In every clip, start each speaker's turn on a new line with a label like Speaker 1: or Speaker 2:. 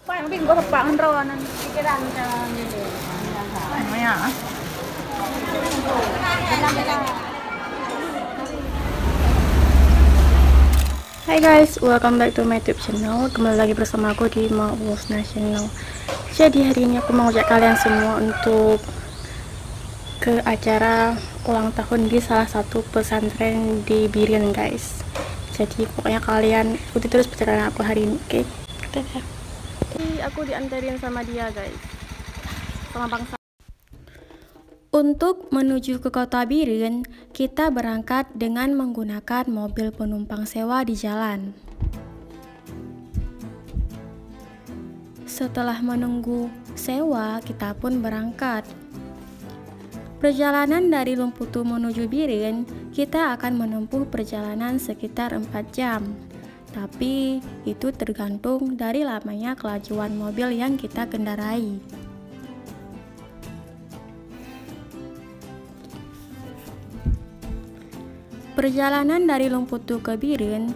Speaker 1: Paling lebih gua kepangan rawanan pikiran ini. Ano ya? Hai guys, welcome back to my YouTube channel. Kembali lagi bersama aku di Maus National. Jadi hari ini aku mau ajak kalian semua untuk ke acara ulang tahun di salah satu pesantren di Biren guys. Jadi pokoknya kalian ikuti terus perjalanan aku hari ini, oke? Dadah. Jadi aku dianterin sama dia guys, sama bangsa. Untuk menuju ke kota Biren, kita berangkat dengan menggunakan mobil penumpang sewa di jalan. Setelah menunggu sewa, kita pun berangkat. Perjalanan dari Lumputu menuju Biren, kita akan menempuh perjalanan sekitar 4 jam. Tapi itu tergantung dari lamanya kelajuan mobil yang kita kendarai. Perjalanan dari Lumputu ke Biren,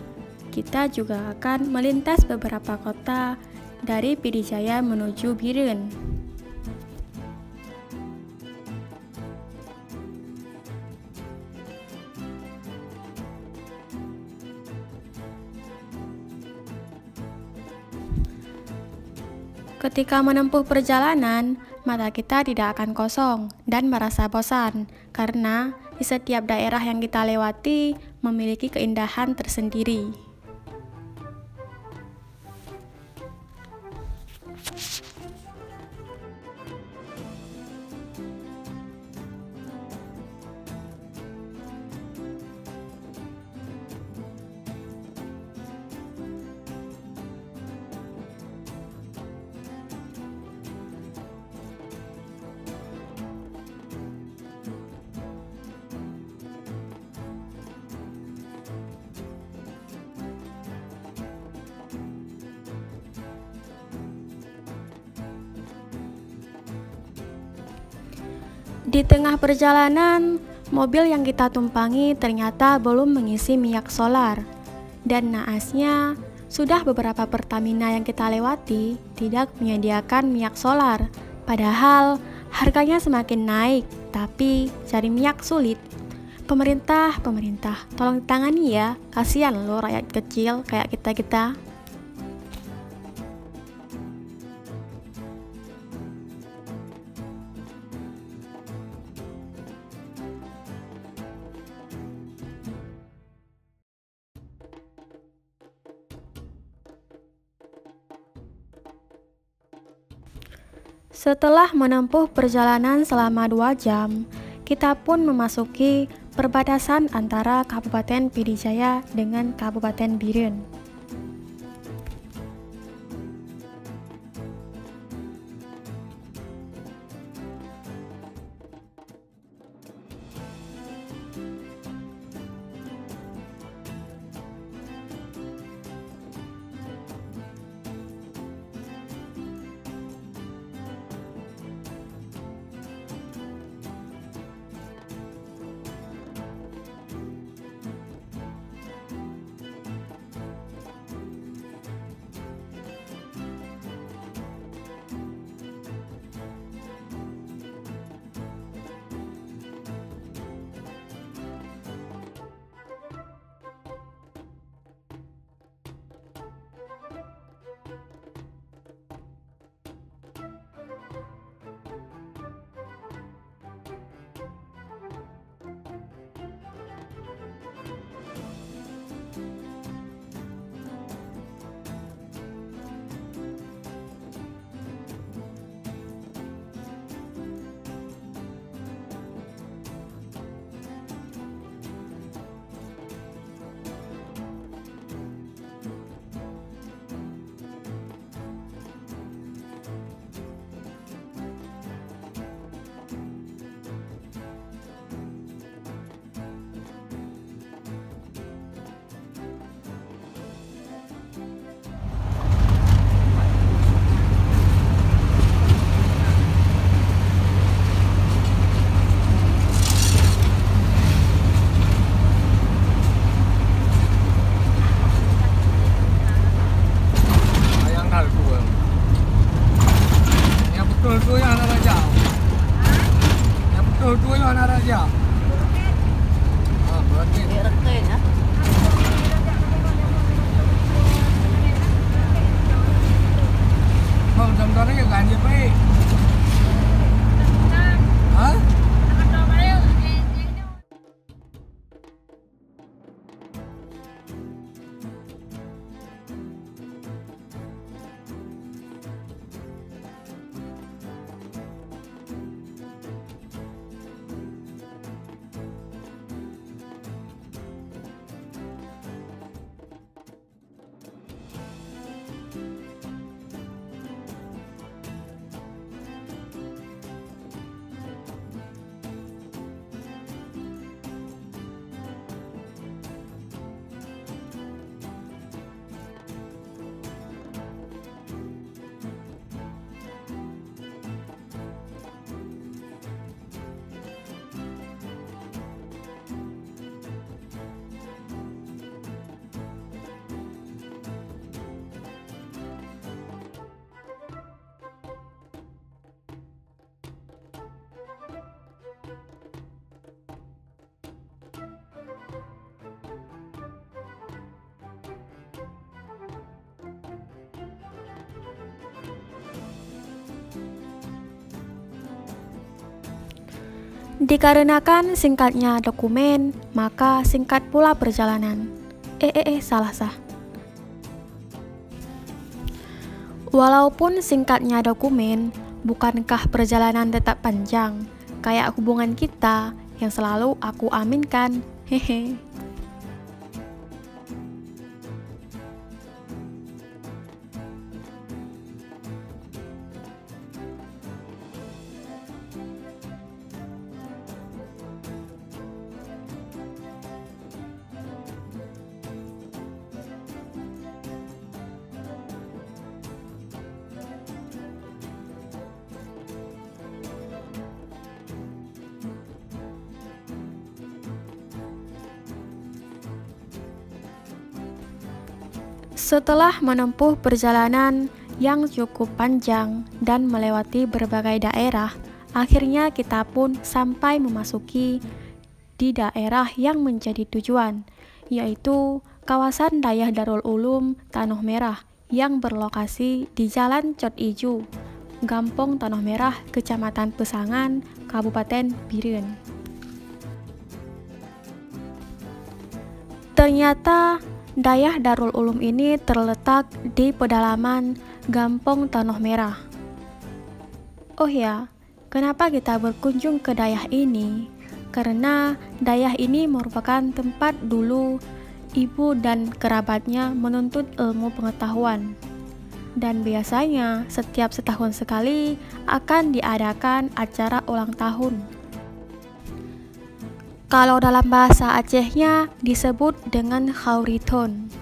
Speaker 1: kita juga akan melintas beberapa kota dari Pidijaya menuju Biren. Ketika menempuh perjalanan, mata kita tidak akan kosong dan merasa bosan, karena di setiap daerah yang kita lewati memiliki keindahan tersendiri. Di tengah perjalanan, mobil yang kita tumpangi ternyata belum mengisi minyak solar. Dan naasnya, sudah beberapa Pertamina yang kita lewati tidak menyediakan minyak solar. Padahal harganya semakin naik, tapi cari minyak sulit. Pemerintah, tolong ditangani ya. Kasihan loh rakyat kecil kayak kita-kita. Setelah menempuh perjalanan selama 2 jam, kita pun memasuki perbatasan antara Kabupaten Pidijaya dengan Kabupaten Biren.
Speaker 2: Dua-duanya mana raja? Berarti.
Speaker 3: Reken ya.
Speaker 2: Mau jam-jamnya ganti baik. Hah?
Speaker 1: Dikarenakan singkatnya dokumen, maka singkat pula perjalanan. Salah. Walaupun singkatnya dokumen, bukankah perjalanan tetap panjang? Kayak hubungan kita yang selalu aku aminkan. Hehe. Setelah menempuh perjalanan yang cukup panjang dan melewati berbagai daerah, akhirnya kita pun sampai memasuki di daerah yang menjadi tujuan, yaitu kawasan Dayah Darul Ulum Tanoh Merah yang berlokasi di Jalan Cot Ijo, Gampong Tanoh Merah, Kecamatan Pesangan, Kabupaten Biren. Ternyata Dayah Darul Ulum ini terletak di pedalaman Gampong Tanoh Merah. Oh ya, kenapa kita berkunjung ke Dayah ini? Karena Dayah ini merupakan tempat dulu ibu dan kerabatnya menuntut ilmu pengetahuan. Dan biasanya setiap setahun sekali akan diadakan acara ulang tahun. Kalau dalam bahasa Acehnya disebut dengan Khauriton.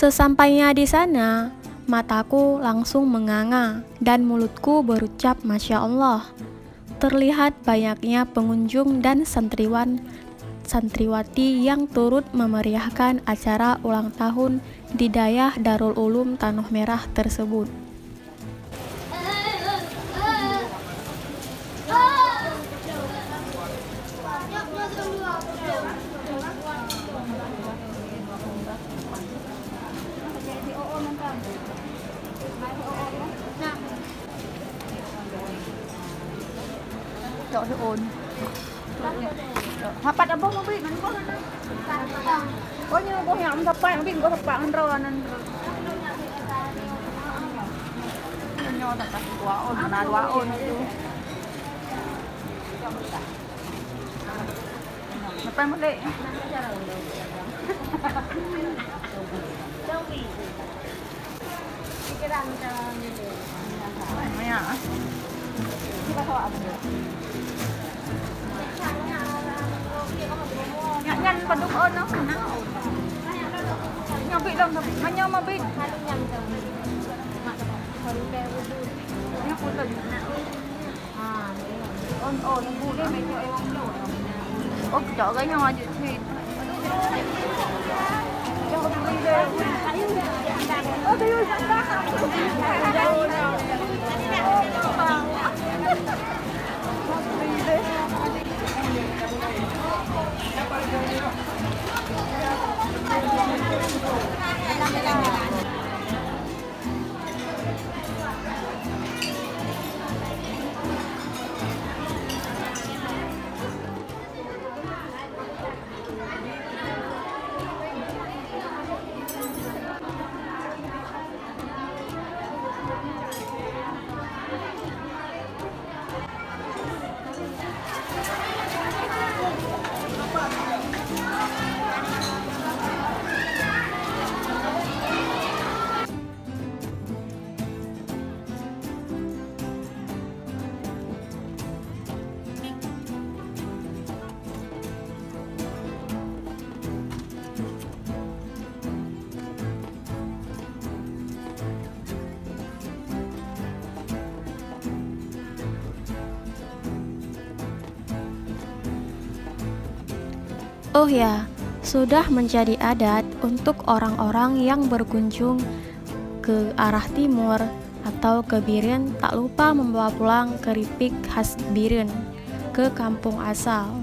Speaker 1: Sesampainya di sana, mataku langsung menganga dan mulutku berucap Masya Allah. Terlihat banyaknya pengunjung dan santriwati yang turut memeriahkan acara ulang tahun di Dayah Darul Ulum Tanoh Merah tersebut.
Speaker 3: Chọn cho ồn. Hả, bắt bông bị nó có như bố hẻm thập bạn bị có thập bạn rồi nên nho thật quá ồn mà quá ồn nó phải mất lệ. Maya. Nhanh penduk ono. Nyabi lang, hanya mabit. Nó cũng là ôn bu đấy mấy chỗ em không đủ. Ôi chỗ cái nhau gì thì
Speaker 1: Oh ya, sudah menjadi adat untuk orang-orang yang berkunjung ke arah timur atau ke Biren tak lupa membawa pulang keripik khas Biren ke kampung asal.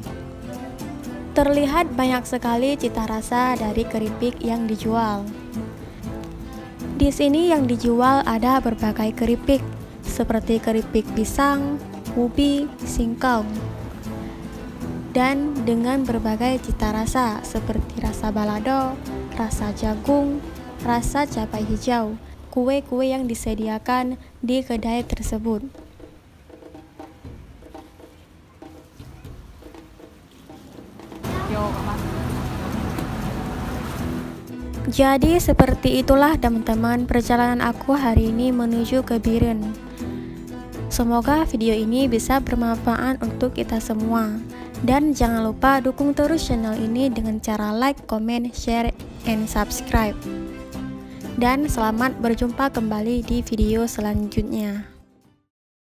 Speaker 1: Terlihat banyak sekali cita rasa dari keripik yang dijual. Di sini yang dijual ada berbagai keripik, seperti keripik pisang, ubi, singkong, dan dengan berbagai cita rasa seperti rasa balado, rasa jagung, rasa cabai hijau, kue-kue yang disediakan di kedai tersebut. Jadi seperti itulah teman-teman perjalanan aku hari ini menuju ke Biren. Semoga video ini bisa bermanfaat untuk kita semua. Dan jangan lupa dukung terus channel ini dengan cara like, comment, share, and subscribe. Dan selamat berjumpa kembali di video selanjutnya.